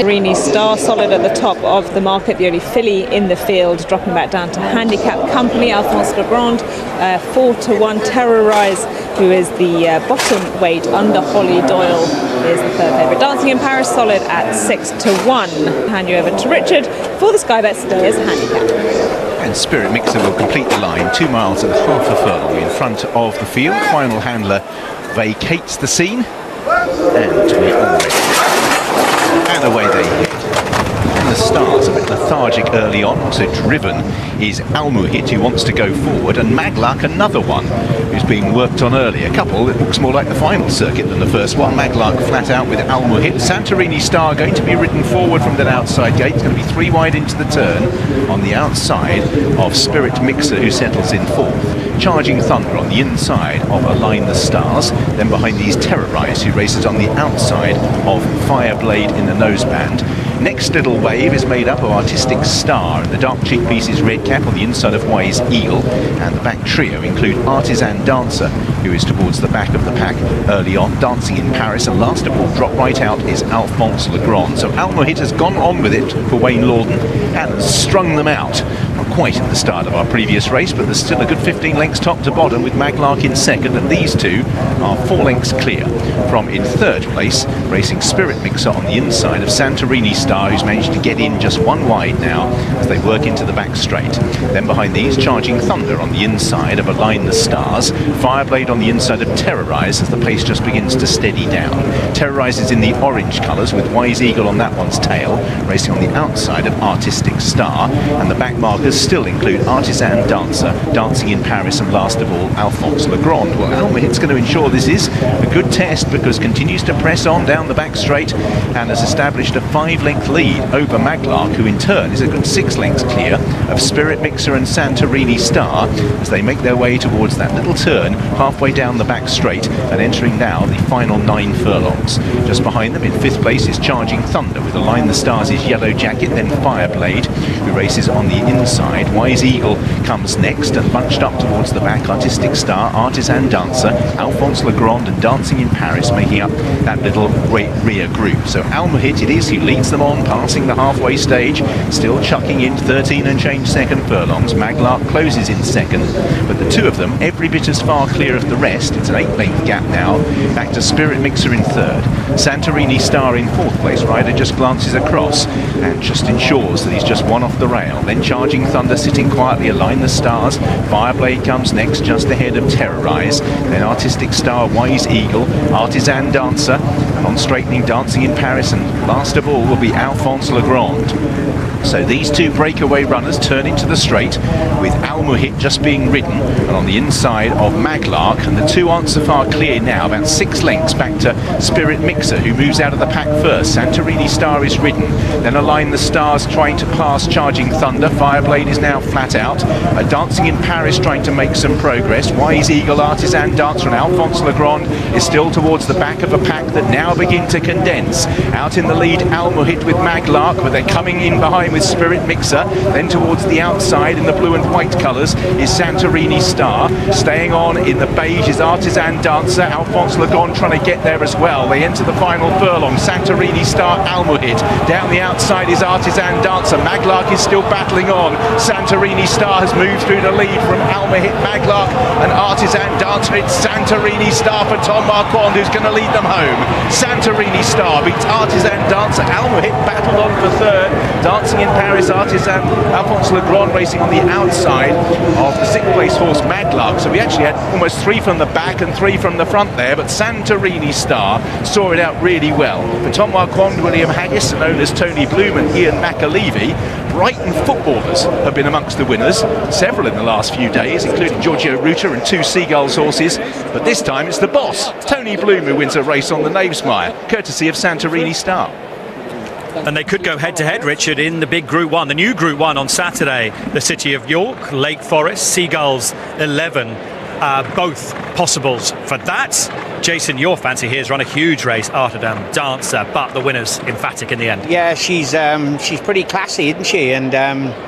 Santorini Star solid at the top of the market, the only filly in the field, dropping back down to Handicap Company. Alphonse Legrand, 4-1. Terrorize, who is the bottom weight under Holly Doyle, is the third favourite. Dancing in Paris solid at 6-1. Hand you over to Richard for the Sky Bet Stayers Handicap. And Spirit Mixer will complete the line, 2 miles and half a furlong in front of the field. Final handler vacates the scene, and we're all ready. And away they head. And the Stars a bit lethargic early on, so driven is Almuhit, who wants to go forward, and Maglark, another one who's being worked on early. A couple that looks more like the final circuit than the first one. Maglark flat out with Almuhit. Santorini Star going to be ridden forward from that outside gate. It's going to be 3 wide into the turn on the outside of Spirit Mixer, who settles in fourth. Charging Thunder on the inside of Align the Stars. Then behind these Terrorize, who races on the outside of Fireblade in the noseband. Next little wave is made up of Artistic Star, and the dark cheek piece is Red Cap on the inside of Wise Eagle. And the back trio include Artisan Dancer, who is towards the back of the pack early on, Dancing in Paris, and last of all, drop right out is Alphonse Legrand. So Almuhit has gone on with it for Wayne Lawden and has strung them out. Not quite at the start of our previous race, but there's still a good 15 lengths top to bottom, with Maglark in second, and these two are 4 lengths clear from in third place, racing Spirit Mixer on the inside of Santorini Star, who's managed to get in just 1 wide now as they work into the back straight. Then behind these, Charging Thunder on the inside of Align the Stars, Fireblade on the inside of Terrorize as the pace just begins to steady down. Terrorize is in the orange colours with Wise Eagle on that one's tail, racing on the outside of Artistic Star, and the back markers still include Artisan Dancer, Dancing in Paris, and last of all, Alphonse Legrand. Well, Almuhit's going to ensure this is a good test, because continues to press on down the back straight and has established a 5-length lead over Maglark, who in turn is a good 6 lengths clear of Spirit Mixer and Santorini Star as they make their way towards that little turn halfway down the back straight and entering now the final 9 furlongs. Just behind them in 5th place is Charging Thunder with Align the Stars' yellow jacket, then Fireblade, who races on the inside. Wise Eagle comes next, and bunched up towards the back, Artistic Star, Artisan Dancer, Alphonse Legrand and Dancing in Paris making up that little rear group. So Almuhit it is who leads them on, passing the halfway stage, still chucking in 13 and change second furlongs. Maglark closes in second, but the two of them every bit as far clear of the rest. It's an 8-length gap now, back to Spirit Mixer in third. Santorini Star in 4th place. Rider just glances across and just ensures that he's just 1 off the rail. Then Charging Thunder sitting quietly, Align the Stars. Fireblade comes next, just ahead of Terrorize. Then Artistic Star, Wise Eagle, Artisan Dancer, and on straightening, Dancing in Paris, and last of all will be Alphonse Legrand. So these two breakaway runners turn into the straight, with Almuhit just being ridden, and on the inside of Maglark, and the two aren't so far clear now, about 6 lengths back to Spirit Mixer, who moves out of the pack first. Santorini Star is ridden, then Align the Stars trying to pass Charging Thunder. Fireblade is now flat out. Dancing in Paris trying to make some progress. Wise Eagle, Artisan Dancer, and Alphonse Legrand is still towards the back of a pack that now begin to condense. Out in the lead, Almuhit with Maglark, but they're coming in behind with Spirit Mixer. Then towards the outside in the blue and white colours is Santorini Star. Staying on in the beige is Artisan Dancer. Alphonse Legrand trying to get there as well. They enter the final furlong. Santorini Star, Almuhit. Down the outside is Artisan Dancer. Maglark is still battling on. Santorini Star has moved through the lead from Almuhit, Maglark and Artisan Dancer. It's Santorini Star for Tom Marquand, who's going to lead them home. Santorini Star beats Artisan Dancer. Almuhit battled on for third. Dancing in Paris, Artisan, Alphonse Legrand racing on the outside of the 6th place horse Maglark. So we actually had almost 3 from the back and 3 from the front there, but Santorini Star saw it out really well. For Tom Marquand, William Haggas, known as Tony Bloom, and Ian McAlevey, Brighton footballers have been amongst the winners, several in the last few days, including Giorgio Ruta and 2 Seagulls horses, but this time it's the boss, Tony Bloom, who wins a race on the Knavesmire, courtesy of Santorini Star. And they could go head-to-head, Richard, in the big Group 1, the new Group 1 on Saturday. The City of York, Lake Forest, Seagulls 11, both possibles for that. Jason, your fancy here has run a huge race, Artisan Dancer, but the winner's emphatic in the end. Yeah, she's pretty classy, isn't she? And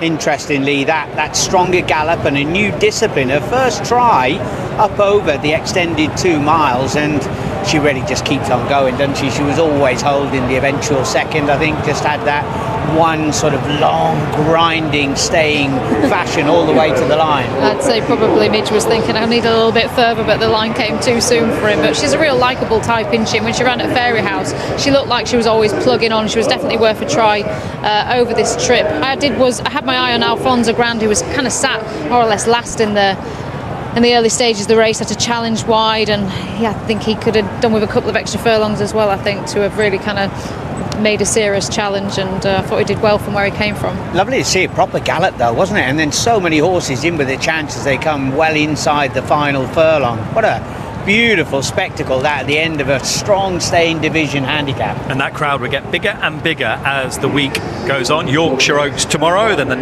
interestingly, that stronger gallop and a new discipline. Her first try up over the extended 2 miles, and she really just keeps on going, doesn't she? She was always holding the eventual second, I think, just had that one sort of long, grinding, staying fashion all the way to the line. I'd say probably Midge was thinking I need a little bit further, but the line came too soon for him. But she's a real likeable type, isn't she? When she ran at Fairy House, she looked like she was always plugging on. She was definitely worth a try over this trip. I had my eye on Alfonso Grand, who was kind of sat more or less last in the early stages of the race, had to challenge wide, and I think he could have done with a couple of extra furlongs as well, I think, to have really kind of made a serious challenge, and I thought he did well from where he came from. Lovely to see a proper gallop though, wasn't it? And then so many horses in with a chance as they come well inside the final furlong. What a beautiful spectacle that at the end of a strong staying division handicap. And that crowd will get bigger and bigger as the week goes on. Yorkshire Oaks tomorrow, then the